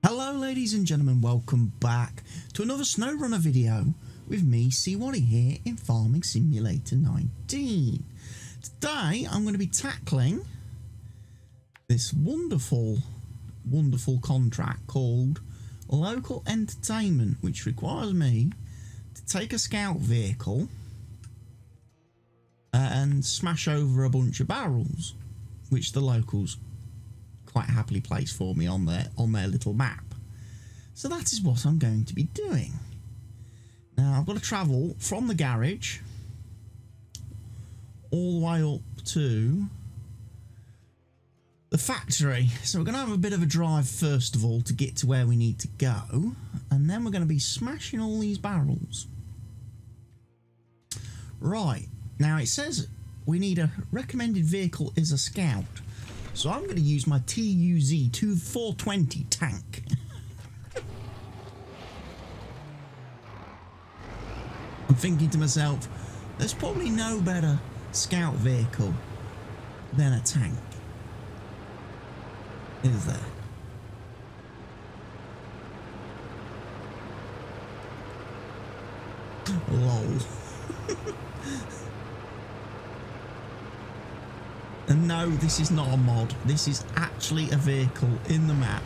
Hello ladies and gentlemen, welcome back to another SnowRunner video with me, CWATTY, here in Farming Simulator 19. Today I'm going to be tackling this wonderful contract called Local Entertainment, which requires me to take a scout vehicle and smash over a bunch of barrels, which the locals quite happily place for me on their little map. So that is what I'm going to be doing. Now I've got to travel from the garage all the way up to the factory. So we're going to have a bit of a drive first of all to get to where we need to go, and then we're going to be smashing all these barrels. Right, now it says we need a recommended vehicle is a scout. So I'm going to use my TUZ-420 tank. I'm thinking to myself, there's probably no better scout vehicle than a tank, is there? Lol. And no, this is not a mod. This is actually a vehicle in the map,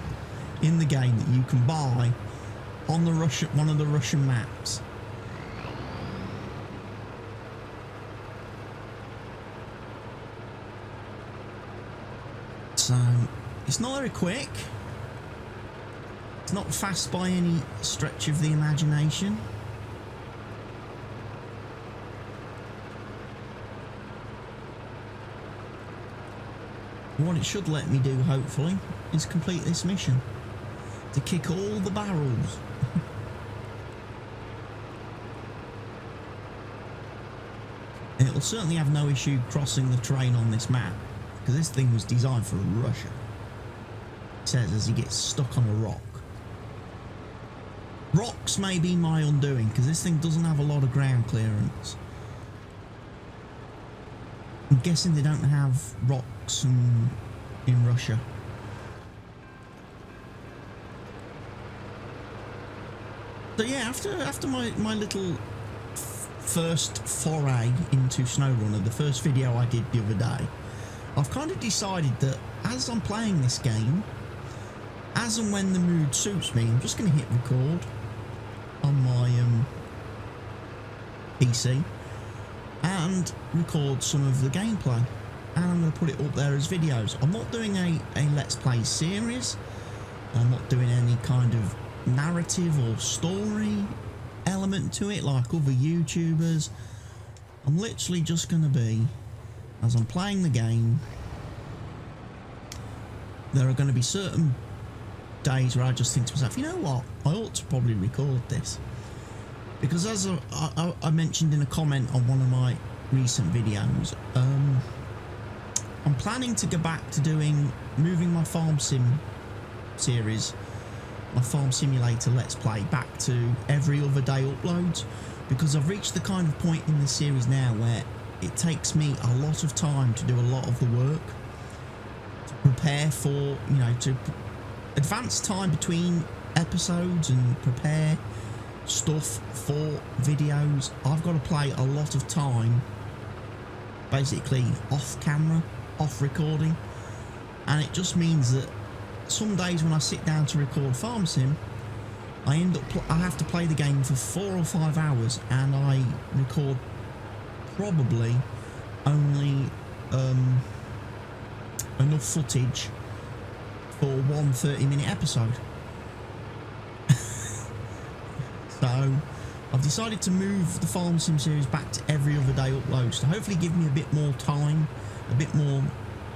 in the game, that you can buy on the one of the Russian maps. So it's not very quick. It's not fast by any stretch of the imagination. What it should let me do, hopefully, is complete this mission. To kick all the barrels. It'll certainly have no issue crossing the terrain on this map, because this thing was designed for Russia. It says as he gets stuck on a rock. Rocks may be my undoing, because this thing doesn't have a lot of ground clearance. I'm guessing they don't have rocks in Russia. So yeah, after my little first foray into SnowRunner, the first video I did the other day, I've kind of decided that as I'm playing this game, as and when the mood suits me, I'm just going to hit record on my PC and record some of the gameplay, and I'm going to put it up there as videos. I'm not doing a Let's Play series. I'm not doing any kind of narrative or story element to it like other YouTubers. I'm literally just going to be, as I'm playing the game, there are going to be certain days where I just think to myself, you know what, I ought to probably record this. Because as I mentioned in a comment on one of my recent videos, I'm planning to go back to moving my Farm Sim series, my Farm Simulator Let's Play, back to every other day uploads, because I've reached the kind of point in the series now where it takes me a lot of time to do a lot of the work, to prepare for, you know, to advance time between episodes and prepare stuff for videos. I've got to play a lot of time basically off camera, off recording, and it just means that some days when I sit down to record Farm Sim, I have to play the game for 4 or 5 hours, and I record probably only enough footage for one 30-minute episode. So I've decided to move the Farm Sim series back to every other day uploads to hopefully give me a bit more time, a bit more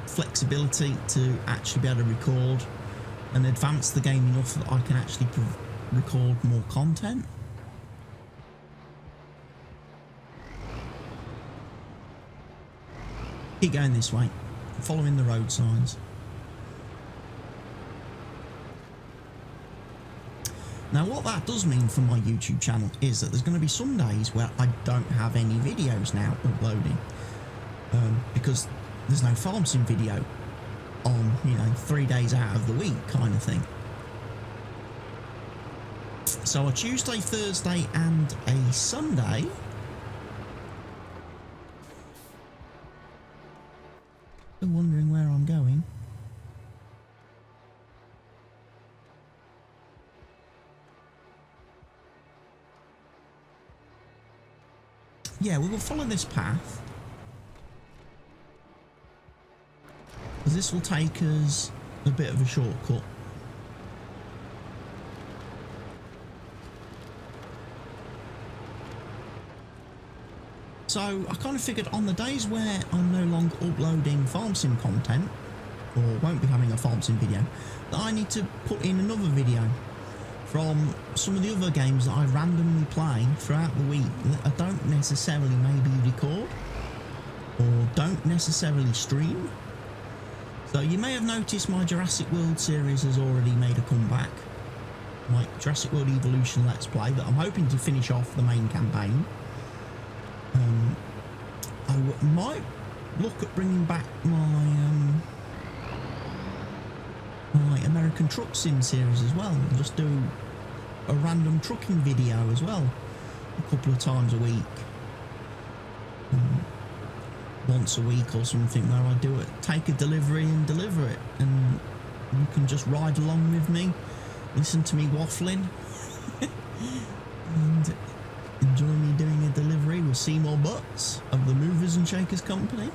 flexibility to actually be able to record and advance the game enough that I can actually record more content. Keep going this way, following the road signs. Now what that does mean for my YouTube channel is that there's going to be some days where I don't have any videos now uploading, because there's no Farm Sim video on, you know, 3 days out of the week kind of thing. So a Tuesday, Thursday and a Sunday. Still wondering where I'm going. Yeah, we will follow this path, because this will take us a bit of a shortcut. So I kind of figured on the days where I'm no longer uploading farm sim content, or won't be having a farm sim video, that I need to put in another video from some of the other games that I randomly play throughout the week that I don't necessarily maybe record or don't necessarily stream. So you may have noticed my Jurassic World series has already made a comeback. My Jurassic World Evolution Let's Play that I'm hoping to finish off the main campaign. I might look at bringing back my my American Truck Sim series as well, and just do a random trucking video as well, a couple of times a week, once a week or something, where I do it, take a delivery and deliver it, and you can just ride along with me, listen to me waffling, and enjoy me doing a delivery with Seymour Butts of the Movers and Shakers Company.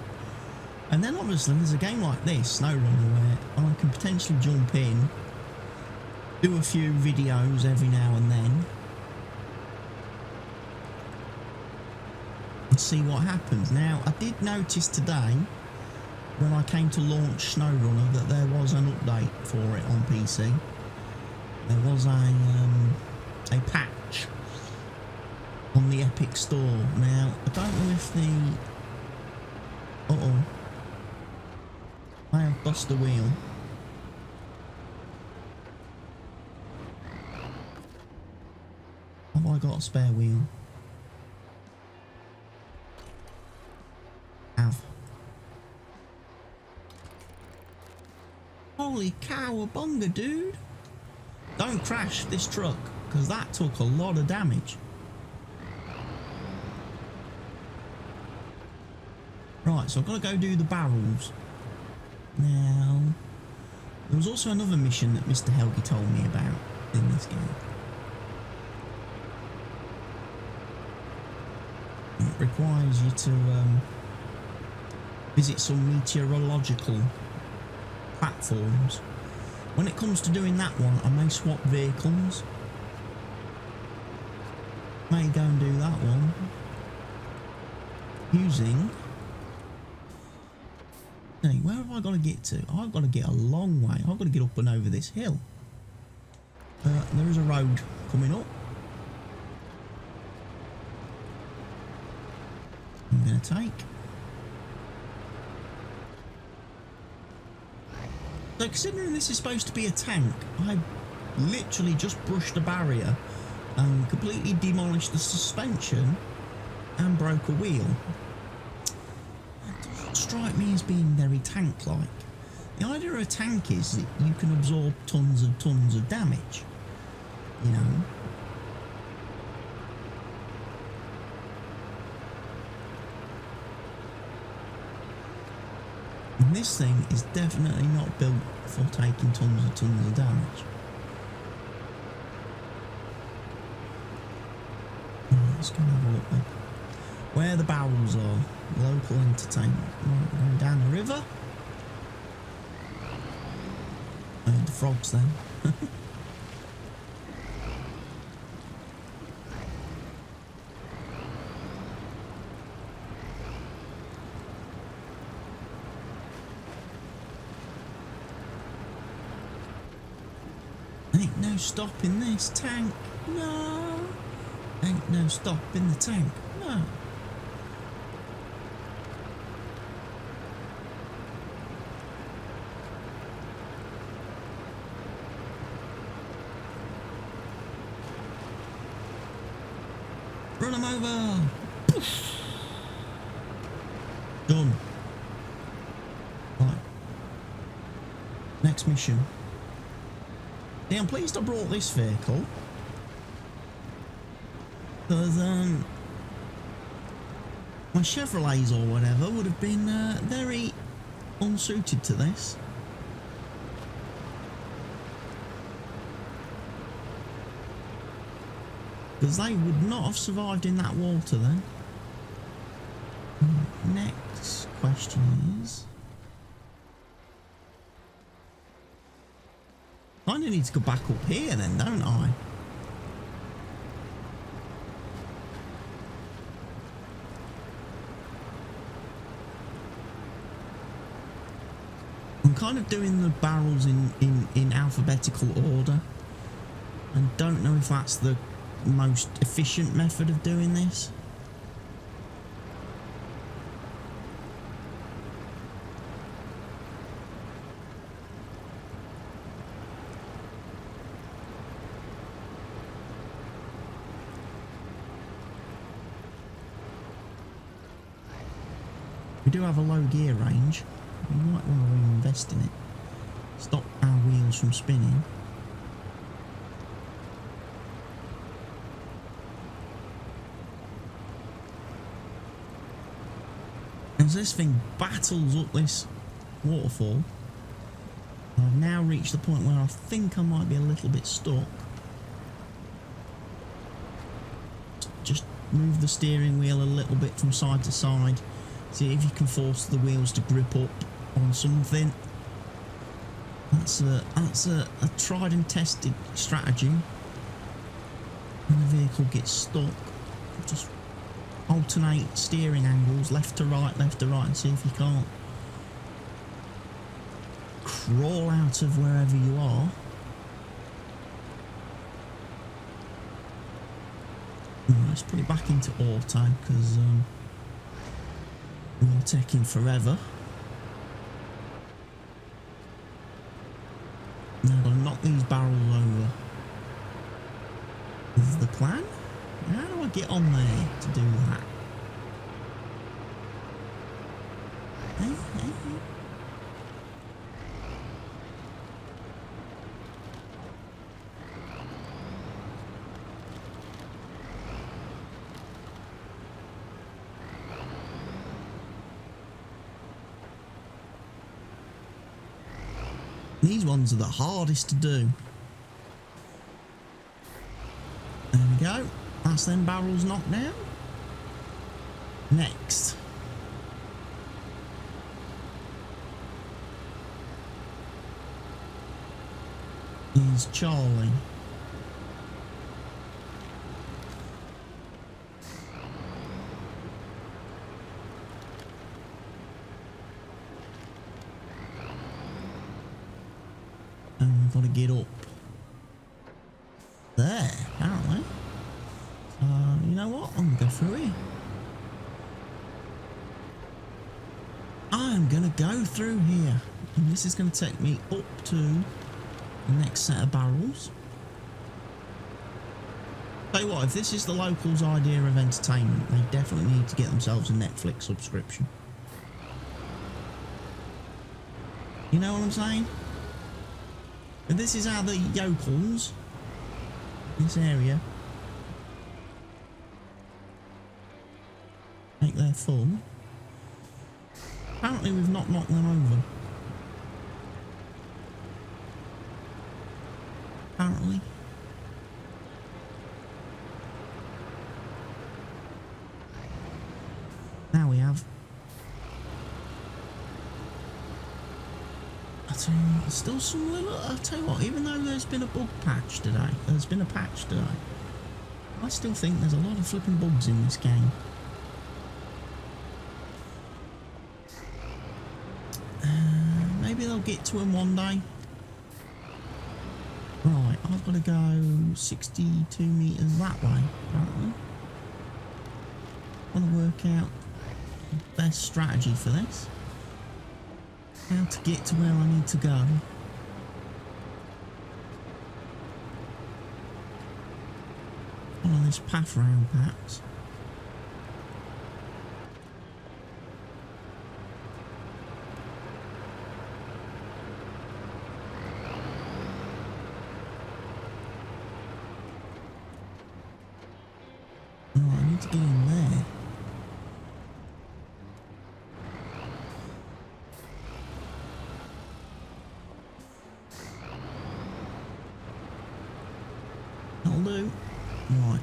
And then obviously there's a game like this, SnowRunner, where I can potentially jump in, do a few videos every now and then, and see what happens. Now, I did notice today, when I came to launch SnowRunner, that there was an update for it on PC. There was a patch on the Epic Store. Now, I don't know if the... Uh-oh. I have bust a wheel. Have I got a spare wheel? Have. Holy cowabunga, dude! Don't crash this truck, because that took a lot of damage. Right, so I've got to go do the barrels. Now, there was also another mission that Mr. Helgi told me about in this game. It requires you to visit some meteorological platforms. When it comes to doing that one, I may swap vehicles. May go and do that one using... Hey, where have I got to get to? I've got to get a long way. I've got to get up and over this hill. There is a road coming up. I'm going to take. So considering this is supposed to be a tank, I literally just brushed a barrier and completely demolished the suspension and broke a wheel. Strike me as being very tank-like. The idea of a tank is that you can absorb tons of damage, you know. And this thing is definitely not built for taking tons of damage. Let's go and have a look then. Where the barrels are. Local entertainment. Right, we're going down the river. The frogs then. Ain't no stopping this tank. No. Ain't no stopping the tank. No. Run them over! Poof. Done. Right. Next mission. Yeah, I'm pleased I brought this vehicle. Because my Chevrolets or whatever would have been very unsuited to this. Because they would not have survived in that water then. Next question is... I kind of need to go back up here then, don't I? I'm kind of doing the barrels in alphabetical order. And don't know if that's the most efficient method of doing this. We do have a low gear range. We might want to reinvest in it. Stop our wheels from spinning. As this thing battles up this waterfall, I've now reached the point where I think I might be a little bit stuck. Just move the steering wheel a little bit from side to side. See if you can force the wheels to grip up on something. That's a tried and tested strategy. When the vehicle gets stuck, just alternate steering angles, left to right, and see if you can't crawl out of wherever you are. Let's put it back into auto because we're taking forever. Now I've got to knock these barrels over. This is the plan. How do I get on there to do that? Hey. These ones are the hardest to do. There we go. That's them barrels knocked down. Next. Is Charlie. And we've got to get up there, apparently. You know what? I'm going to go through here. I'm going to go through here. And this is going to take me up to the next set of barrels. Tell you what, if this is the locals' idea of entertainment, they definitely need to get themselves a Netflix subscription. You know what I'm saying? But this is how the yokels in this area make their fun. Apparently we've not knocked them over. Apparently. Now we have. I tell you what, there's still some little. I tell you what, even though there's been a bug patch today, I still think there's a lot of flipping bugs in this game. Maybe they'll get to them one day. Right, I've got to go 62 metres that way, apparently. I want to work out the best strategy for this. How to get to where I need to go. Follow this path round, perhaps. need to get in there. That'll do. Right.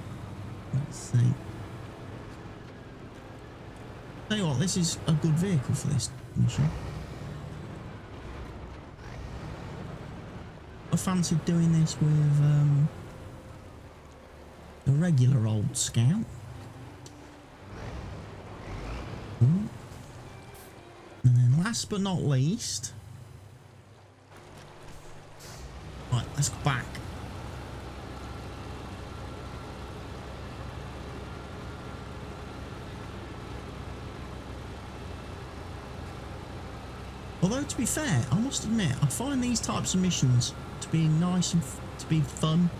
Let's see. Tell you what, this is a good vehicle for this mission. I fancied doing this with a regular old Scout. Ooh. And then last but not least, right, let's go back. Although, to be fair, I must admit, I find these types of missions to be nice and to be fun.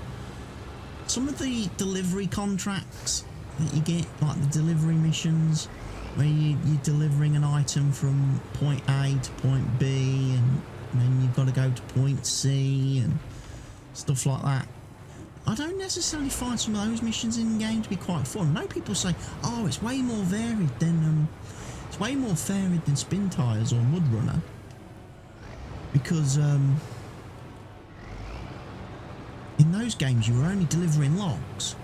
Some of the delivery contracts that you get, like the delivery missions, where you're delivering an item from point A to point B, and then you've got to go to point C and stuff like that. I don't necessarily find some of those missions in the game to be quite fun. I know people say, "Oh, it's way more varied than Spin Tires or Mud Runner," because in those games you were only delivering logs.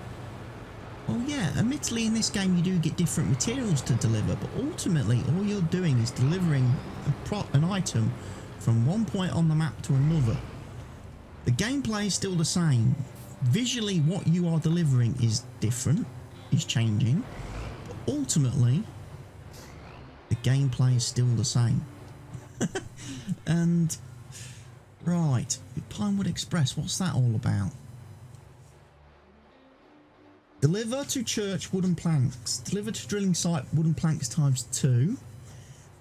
Well, yeah, admittedly in this game you do get different materials to deliver, but ultimately all you're doing is delivering an item from one point on the map to another. The gameplay is still the same. Visually what you are delivering is different, is changing, but ultimately the gameplay is still the same. And right, Pinewood Express, what's that all about? Deliver to church wooden planks. Deliver to drilling site wooden planks ×2.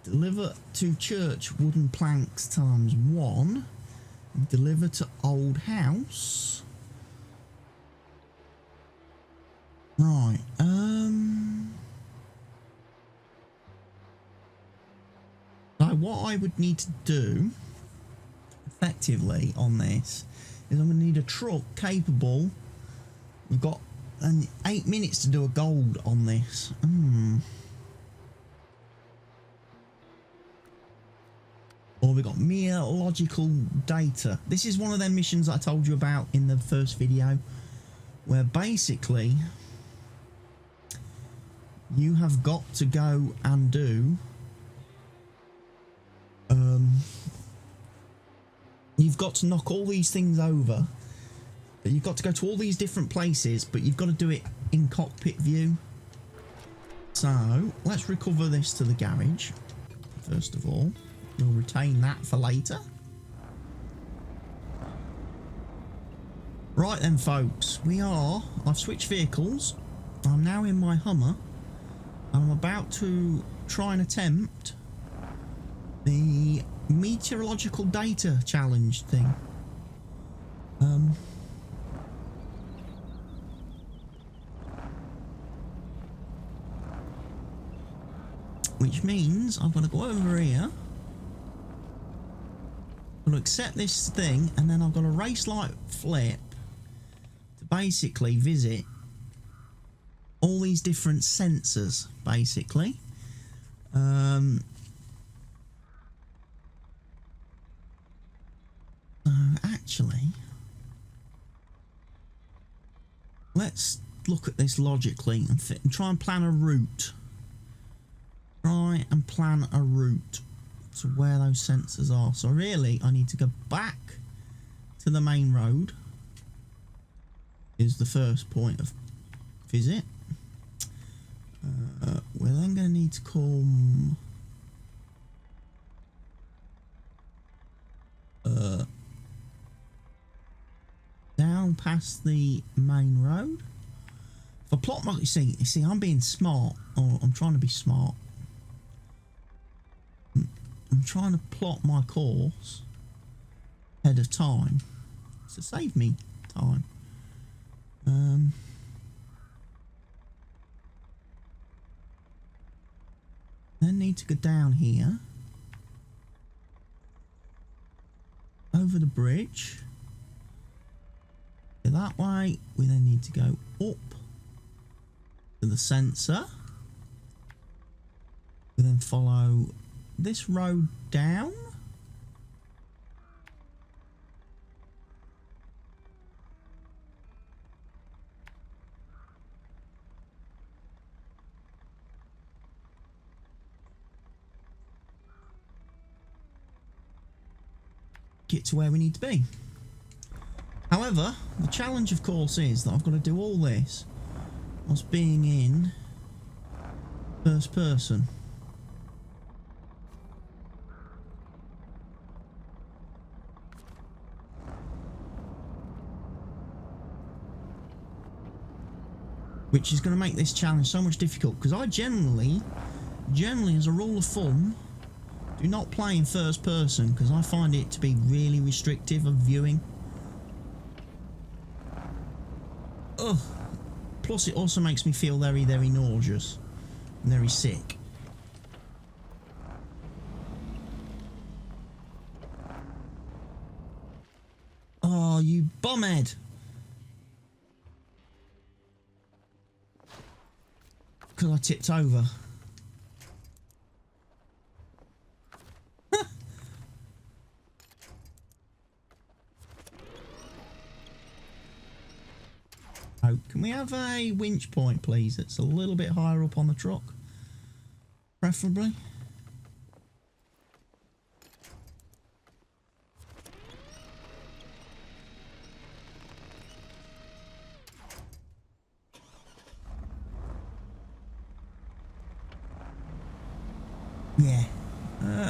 Deliver to church wooden planks ×1. Deliver to old house. Right, so what I would need to do effectively on this is I'm going to need a truck capable. We've got 8 minutes to do a gold on this. Or we got meteorological data. This is one of them missions that I told you about in the first video, where basically you have got to go and do you've got to knock all these things over. You've got to go to all these different places, but you've got to do it in cockpit view. So let's recover this to the garage first of all. We'll retain that for later. Right then, folks, I've switched vehicles. I'm now in my Hummer. I'm about to try and attempt the meteorological data challenge thing. Which means I've got to go over here. I'm going to accept this thing, and then I've got a race light flip to basically visit all these different sensors, basically. Actually, let's look at this logically and try and plan a route. Try and plan a route to where those sensors are. So really, I need to go back to the main road. Is the first point of visit. We're then going to need to come down past the main road. If I plot my, you see, I'm being smart, or I'm trying to be smart. I'm trying to plot my course ahead of time to save me time. Then need to go down here, over the bridge. That way, we then need to go up to the sensor. We then follow this road down. Get to where we need to be. However, the challenge of course is that I've got to do all this whilst being in first person. Which is going to make this challenge so much difficult, because I generally as a rule of thumb, do not play in first person because I find it to be really restrictive of viewing. Ugh. Plus it also makes me feel very, very nauseous and very sick. Oh, you bumhead. Because I tipped over. Oh, can we have a winch point, please? It's a little bit higher up on the truck, preferably. Yeah,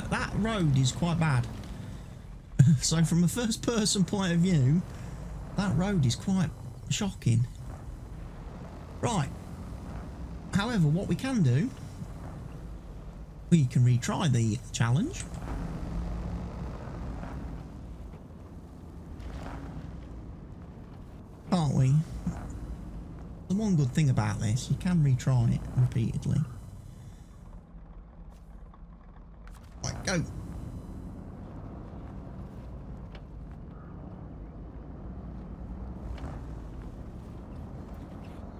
that road is quite bad. So from a first person point of view, that road is quite shocking. Right. However, what we can do, we can retry the challenge. Can't we? The one good thing about this, you can retry it repeatedly. Right, go.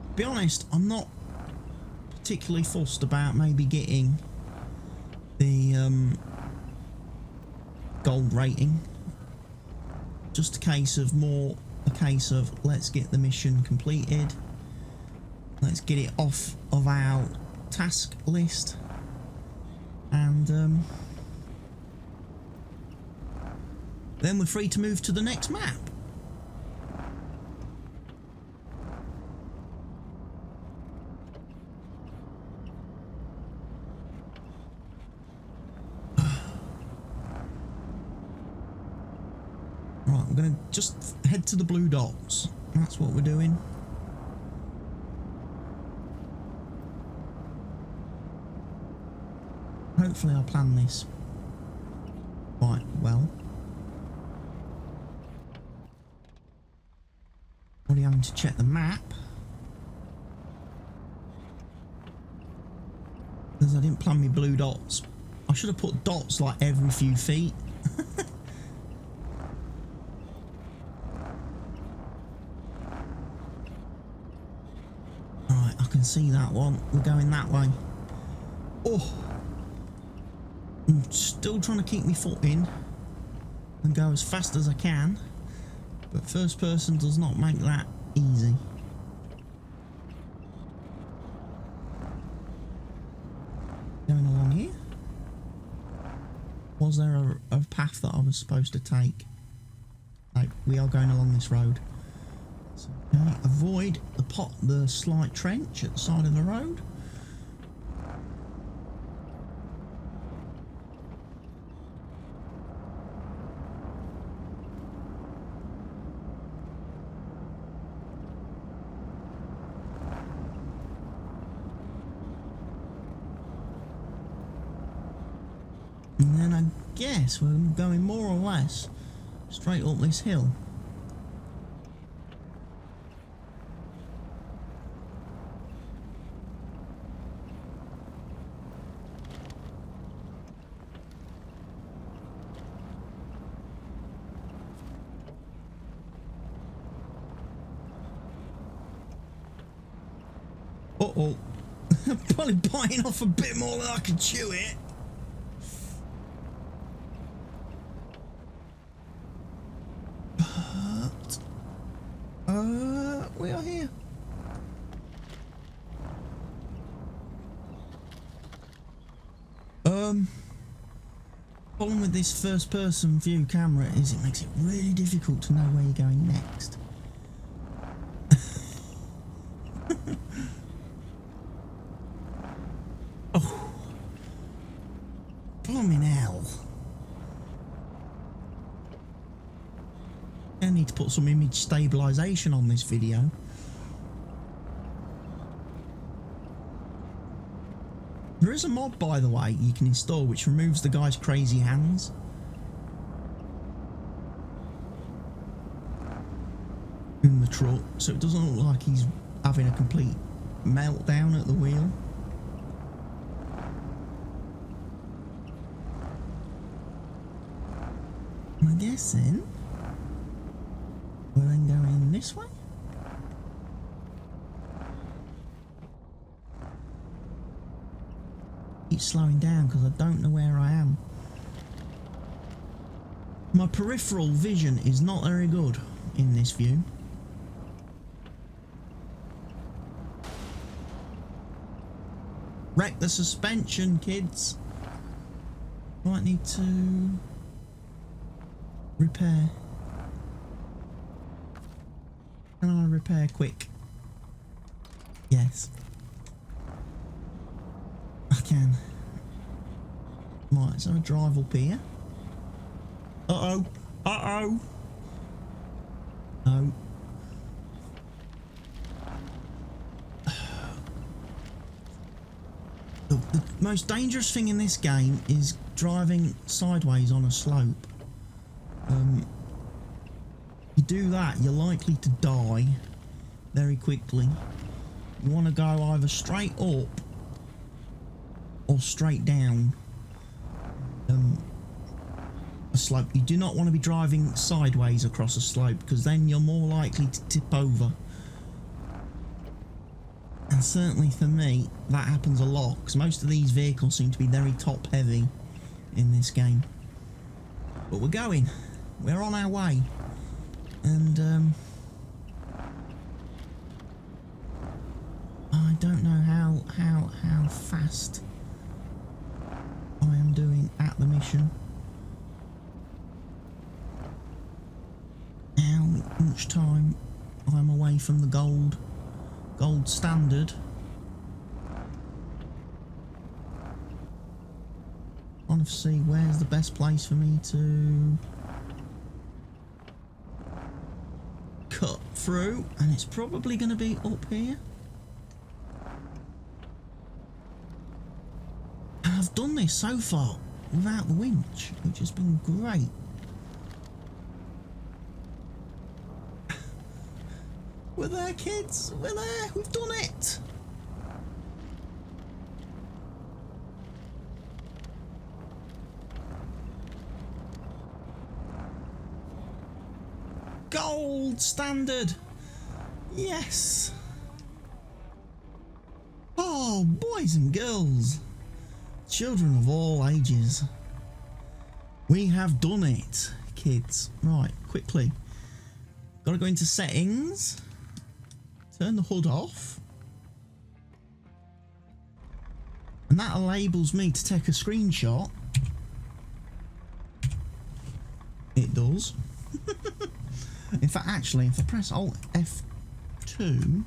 To be honest, I'm not particularly fussed about maybe getting the gold rating. Just a case of let's get the mission completed. Let's get it off of our task list, and then we're free to move to the next map. Right, I'm going to just head to the blue dots. That's what we're doing. Hopefully I'll plan this quite well. Already having to check the map, because I didn't plan my blue dots. I should have put dots like every few feet. Alright, I can see that one. We're going that way. Oh! I'm still trying to keep my foot in and go as fast as I can, but first person does not make that easy. Going along here. Was there a path that I was supposed to take? No, we are going along this road. So, okay, avoid the slight trench at the side of the road. And then I guess we're going more or less straight up this hill. Uh-oh. Probably biting off a bit more than I can chew it. But we are here. Problem with this first person view camera is it makes it really difficult to know where you're going next. Oh, blooming hell. I need to put some image stabilization on this video. There is a mod, by the way, you can install which removes the guy's crazy hands. In the truck, so it doesn't look like he's having a complete meltdown at the wheel. I'm guessing we're then going this way. Keep slowing down because I don't know where I am. My peripheral vision is not very good in this view. Wreck the suspension, kids. Might need to repair. Can I repair quick? Yes. I can. Right, so I drive up here. Uh-oh. Uh-oh. No. The most dangerous thing in this game is driving sideways on a slope. You do that, you're likely to die very quickly. You want to go either straight up or straight down a slope. You do not want to be driving sideways across a slope because then you're more likely to tip over. And certainly for me, that happens a lot because most of these vehicles seem to be very top heavy in this game. But we're going. We're on our way. And I don't know how fast I am doing at the mission. How much time I'm away from the gold standard. I want to see where's the best place for me to cut through, and it's probably going to be up here. And I've done this so far without the winch, which has been great. We're there, kids. We're there. We've done it. Gold standard. Yes. Oh, boys and girls, children of all ages, we have done it, kids. Right, quickly. Got to go into settings. Turn the hood off. And that enables me to take a screenshot. It does. In fact, actually, if I press Alt F2,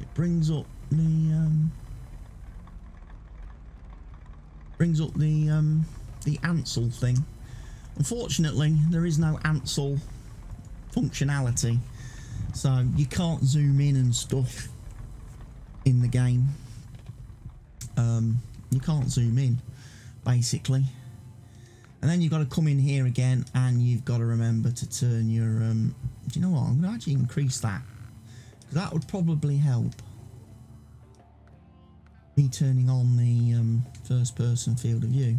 it brings up the Ansel thing. Unfortunately, there is no Ansel functionality, so you can't zoom in and stuff in the game. You can't zoom in, basically. And then you've got to come in here again, and you've got to remember to turn your do you know what, I'm going to actually increase that, because that would probably help me turning on the first person field of view.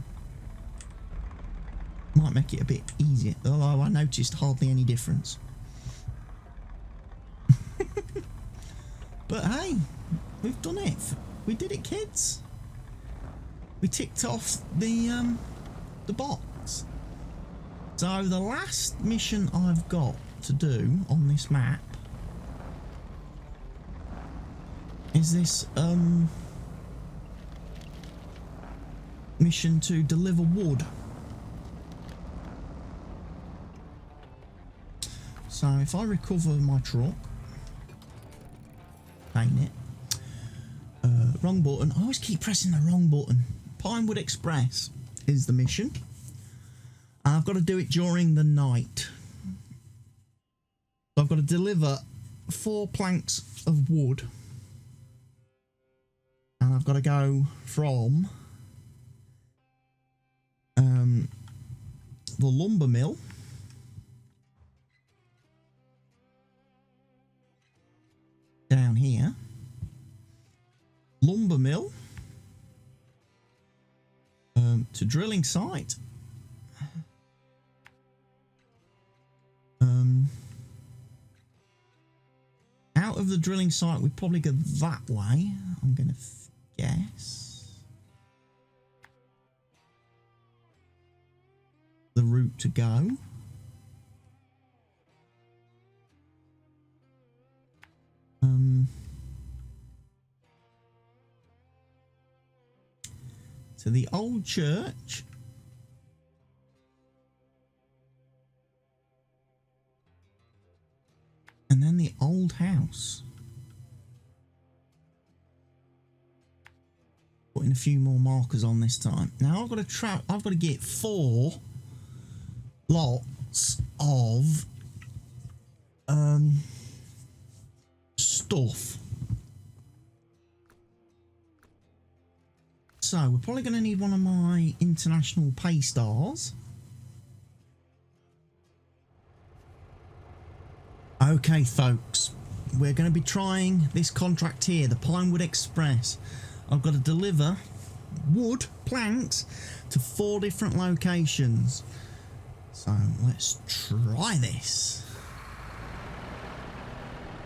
Might make it a bit easier, although I noticed hardly any difference. But hey, we've done it. We did it, kids. We ticked off the box. So the last mission I've got to do on this map is this mission to deliver wood. So if I recover my truck, paint it. Wrong button. I always keep pressing the wrong button. Pinewood Express is the mission. And I've got to do it during the night. So I've got to deliver 4 planks of wood. And I've got to go from the lumber mill down here, lumber mill to drilling site, out of the drilling site we probably go that way, I'm gonna guess the route to go. To the old church, and then the old house. Putting a few more markers on this time. Now I've got to get 4 lots of stuff. So we're probably going to need one of my international pay stars. Okay, folks, we're going to be trying this contract here, the Pinewood Express. I've got to deliver wood planks to 4 different locations. So let's try this.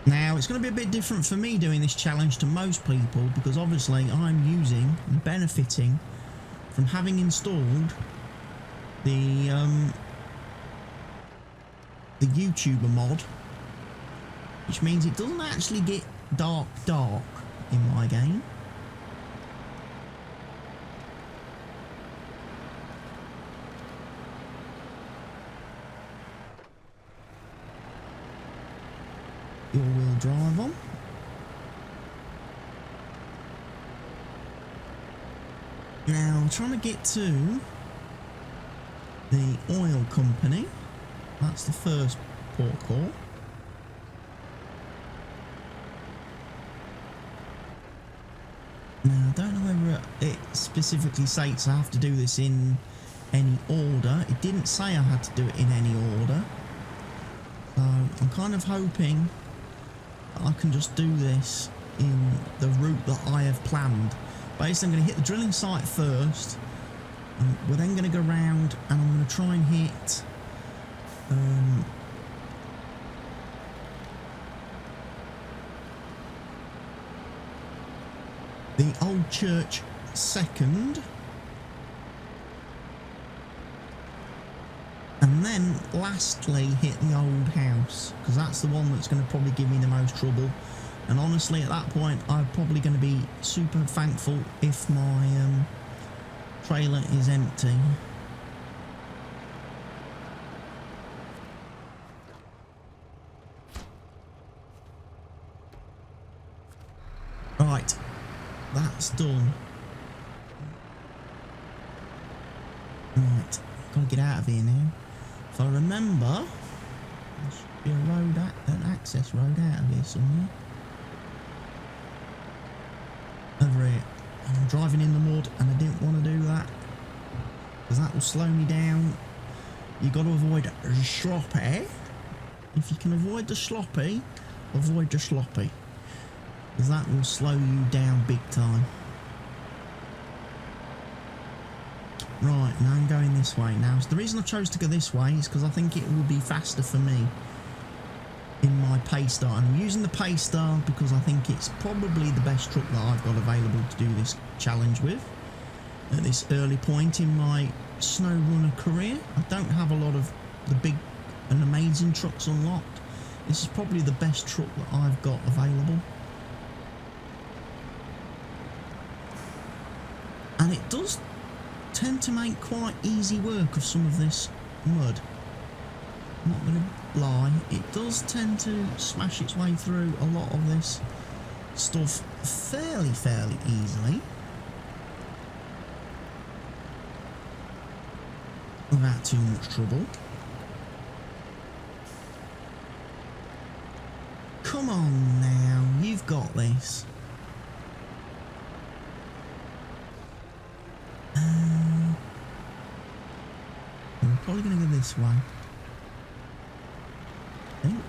Now, it's going to be a bit different for me doing this challenge to most people, because obviously I'm using and benefiting from having installed the YouTuber mod, which means it doesn't actually get dark in my game. All-wheel drive on. Now I'm trying to get to the oil company. That's the first port call. Now I don't know whether it specifically states I have to do this in any order. It didn't say I had to do it in any order. So I'm kind of hoping I can just do this in the route that I have planned. Basically, I'm going to hit the drilling site first. We're then going to go round and I'm going to try and hit the old church second. And then lastly hit the old house, because that's the one that's going to probably give me the most trouble. And honestly at that point I'm probably going to be super thankful if my trailer is empty. Right, that's done. Right, gotta get out of here now. If I remember, there should be a road, an access road out of here somewhere. Over here. And I'm driving in the mud and I didn't want to do that, because that will slow me down. You've got to avoid sloppy. If you can avoid the sloppy, avoid the sloppy, because that will slow you down big time. Right, now I'm going this way now. So the reason I chose to go this way is because I think it will be faster for me. in my Paystar. And I'm using the Paystar because I think it's probably the best truck that I've got available to do this challenge with at this early point in my SnowRunner career. I don't have a lot of the big and amazing trucks unlocked. This is probably the best truck that I've got available. And it does tend to make quite easy work of some of this mud. I'm not going to lie, it does tend to smash its way through a lot of this stuff fairly easily. Without too much trouble. Come on now, you've got this. I'm probably going to go this way. I think.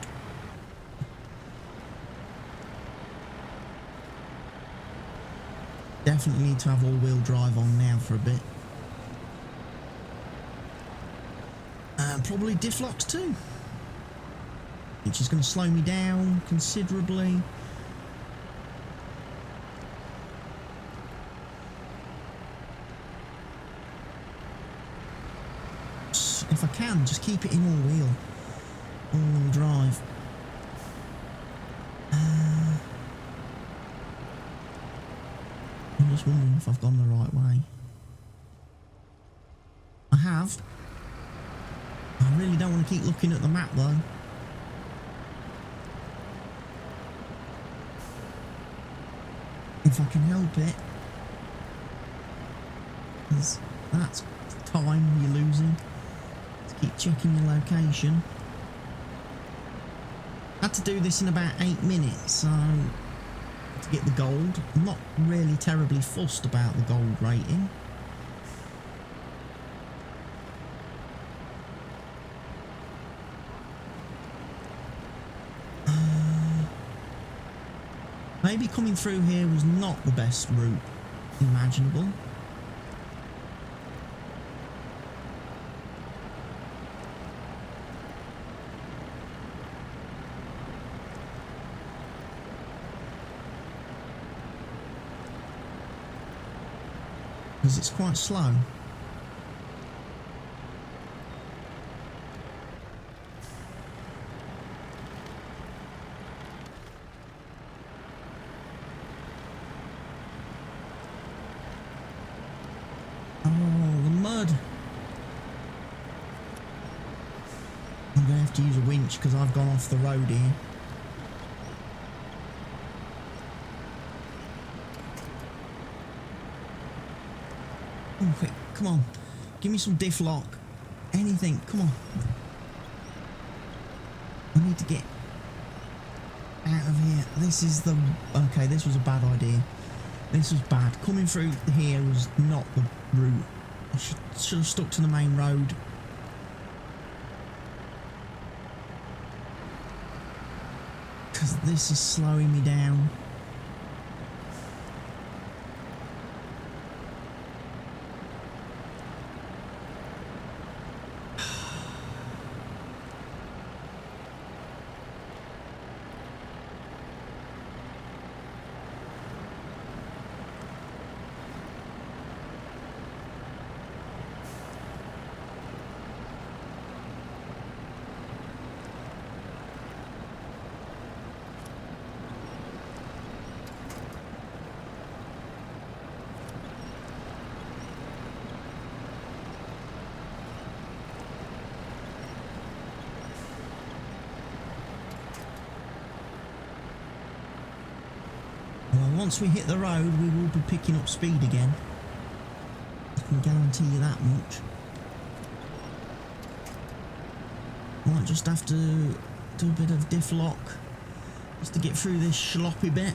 Definitely need to have all-wheel drive on now for a bit. And probably diff locks too, which is going to slow me down considerably. If I can, just keep it in all-wheel drive. I'm just wondering if I've gone the right way. I have. I really don't want to keep looking at the map though. If I can help it. Because that's time you're losing. Keep checking your location. Had to do this in about 8 minutes, so to get the gold. I'm not really terribly fussed about the gold rating. Maybe coming through here was not the best route imaginable. Because it's quite slow. Oh, the mud. I'm going to have to use a winch because I've gone off the road here. Oh, quick, come on. Give me some diff lock. Anything, come on. I need to get out of here. This is the... Okay, this was a bad idea. This was bad. Coming through here was not the route. I should have stuck to the main road. Because this is slowing me down. Once we hit the road, we will be picking up speed again. I can guarantee you that much. Might just have to do a bit of diff lock just to get through this sloppy bit.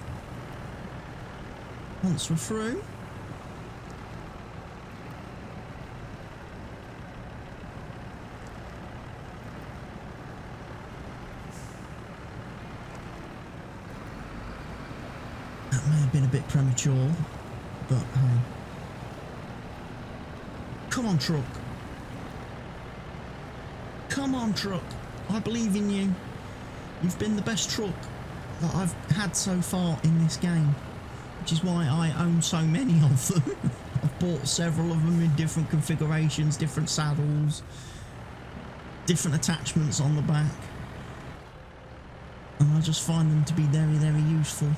Once we're through. That may have been a bit premature, but hey. Come on, truck. Come on, truck. I believe in you. You've been the best truck that I've had so far in this game, which is why I own so many of them. I've bought several of them in different configurations, different saddles, different attachments on the back, and I just find them to be very, very useful.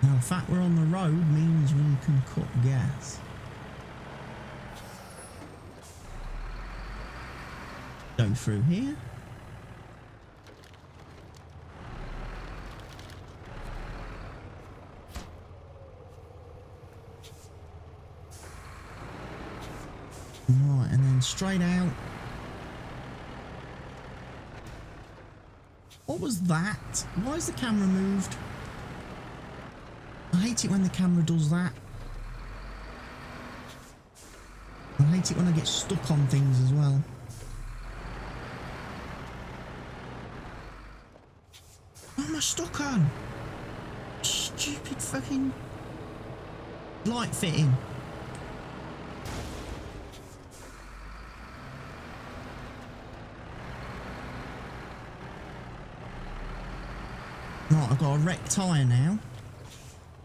Now, the fact we're on the road means we can cut gas. Go through here. Right, and then straight out. What was that? Why is the camera moved? I hate it when the camera does that. I hate it when I get stuck on things as well. What am I stuck on? Stupid fucking light fitting. Right, I've got a wrecked tyre now.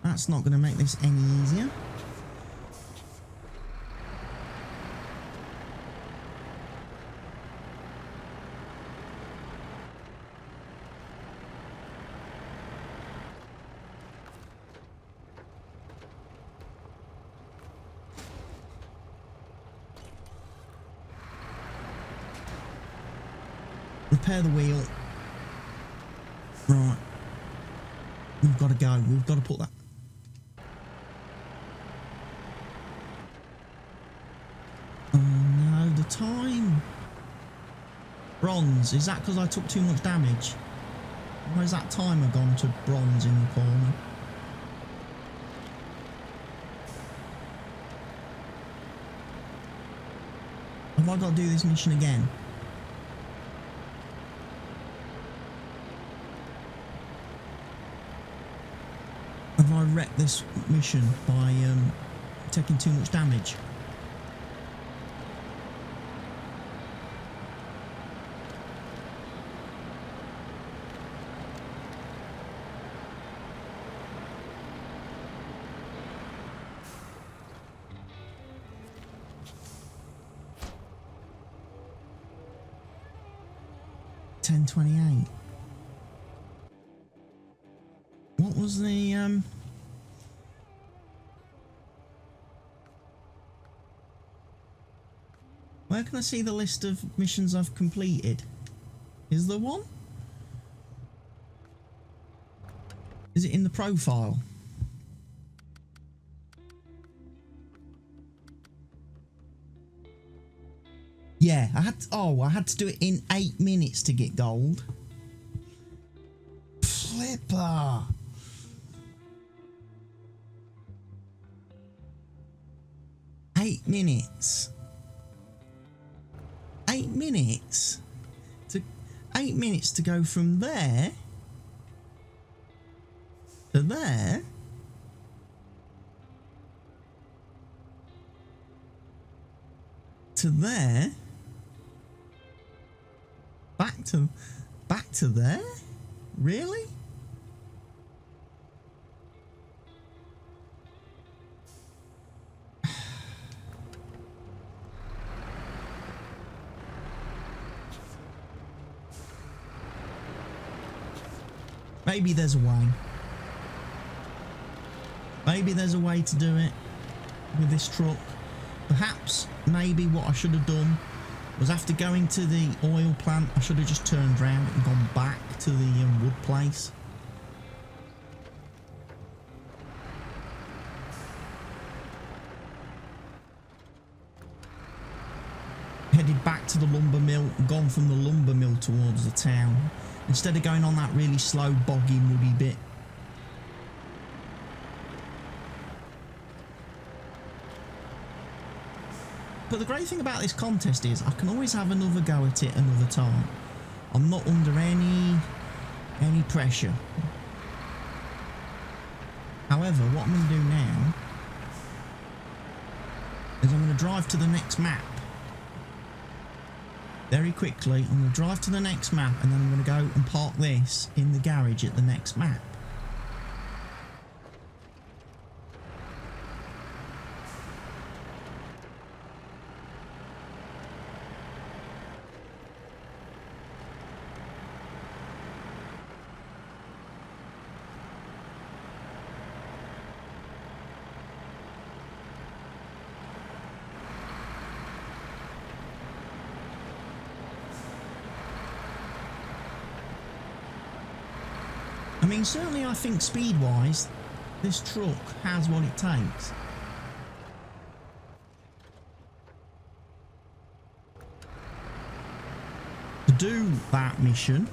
That's not going to make this any easier. Repair the wheel. Right. We've got to go. We've got to put that. Oh no, the time. Bronze. Is that because I took too much damage? Where's that timer gone to bronze in the corner? Have I got to do this mission again? Have I wrecked this mission by taking too much damage? $10.28. What was the where can I see the list of missions I've completed? Is there one? Is it in the profile? Yeah, I had to do it in 8 minutes to get gold. Flipper. Eight minutes. 8 minutes to 8 minutes to go from there to there to there back to there. Really? Maybe there's a way. Maybe there's a way to do it with this truck. Perhaps, maybe what I should have done was after going to the oil plant, I should have just turned around and gone back to the wood place. Headed back to the lumber mill, gone from the lumber mill towards the town, instead of going on that really slow, boggy, muddy bit. But the great thing about this contest is I can always have another go at it another time. I'm not under any pressure. However, what I'm going to do now is I'm going to drive to the next map. Very quickly, I'm going to drive to the next map and then I'm going to go and park this in the garage at the next map. I mean, certainly I think speed-wise, this truck has what it takes. To do that mission,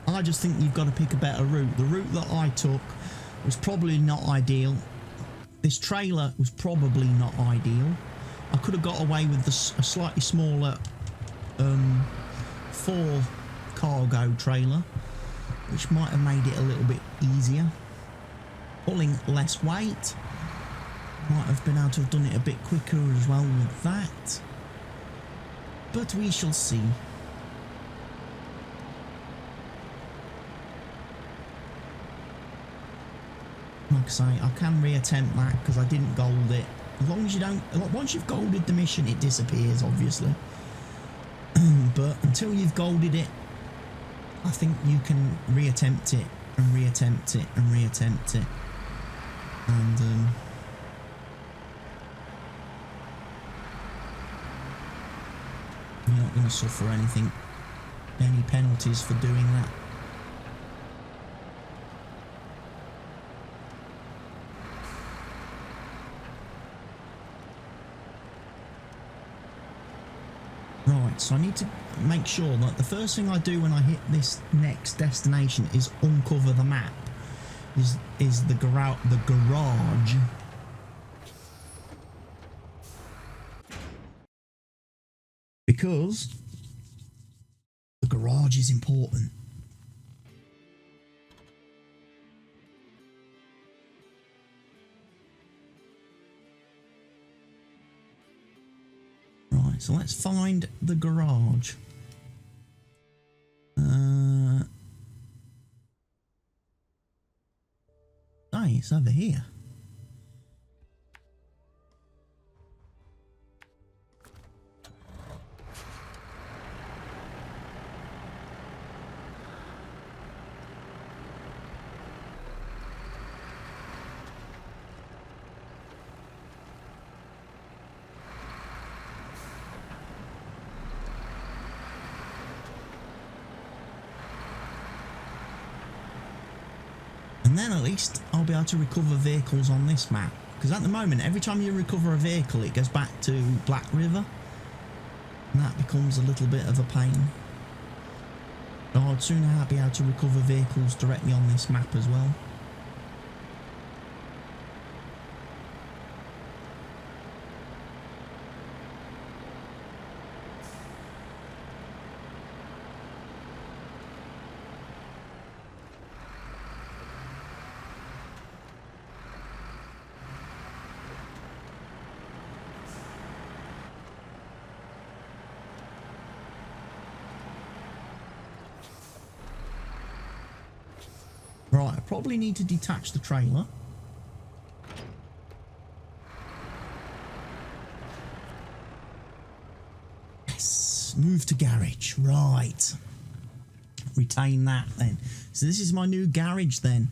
I just think you've got to pick a better route. The route that I took was probably not ideal. This trailer was probably not ideal. I could have got away with a slightly smaller 4 cargo trailer, which might have made it a little bit easier. Pulling less weight. Might have been able to have done it a bit quicker as well with that. But we shall see. Like I say, I can reattempt that because I didn't gold it. As long as you don't... Once you've golded the mission, it disappears, obviously. But until you've golded it, I think you can reattempt it and reattempt it and reattempt it, and you're not going to suffer any penalties for doing that. Right, so I need to make sure that the first thing I do when I hit this next destination is uncover the map. Is the garage. Because the garage is important. Right, so let's find the garage. Hey, it's over here. And then at least I'll be able to recover vehicles on this map. Because at the moment, every time you recover a vehicle, it goes back to Black River. And that becomes a little bit of a pain. So I'd sooner be able to recover vehicles directly on this map as well. Right, I probably need to detach the trailer. Yes, move to garage. Right. Retain that then. So this is my new garage then.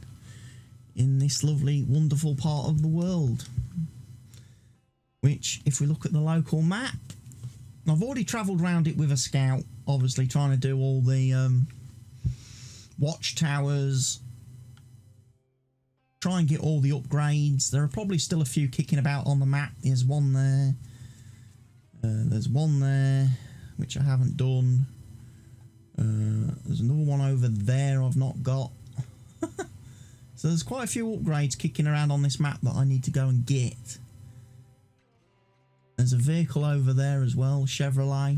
In this lovely, wonderful part of the world. Which, if we look at the local map, I've already travelled around it with a scout. Obviously trying to do all the watchtowers. Try and get all the upgrades. There are probably still a few kicking about on the map. There's one there. There's one there, which I haven't done. There's another one over there I've not got. So there's quite a few upgrades kicking around on this map that I need to go and get. There's a vehicle over there as well, Chevrolet.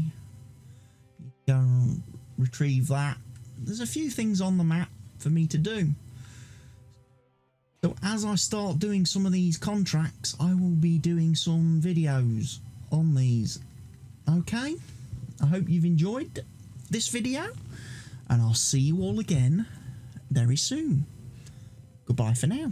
You go and retrieve that. There's a few things on the map for me to do. So as I start doing some of these contracts, I will be doing some videos on these. Okay, I hope you've enjoyed this video, and I'll see you all again very soon. Goodbye for now.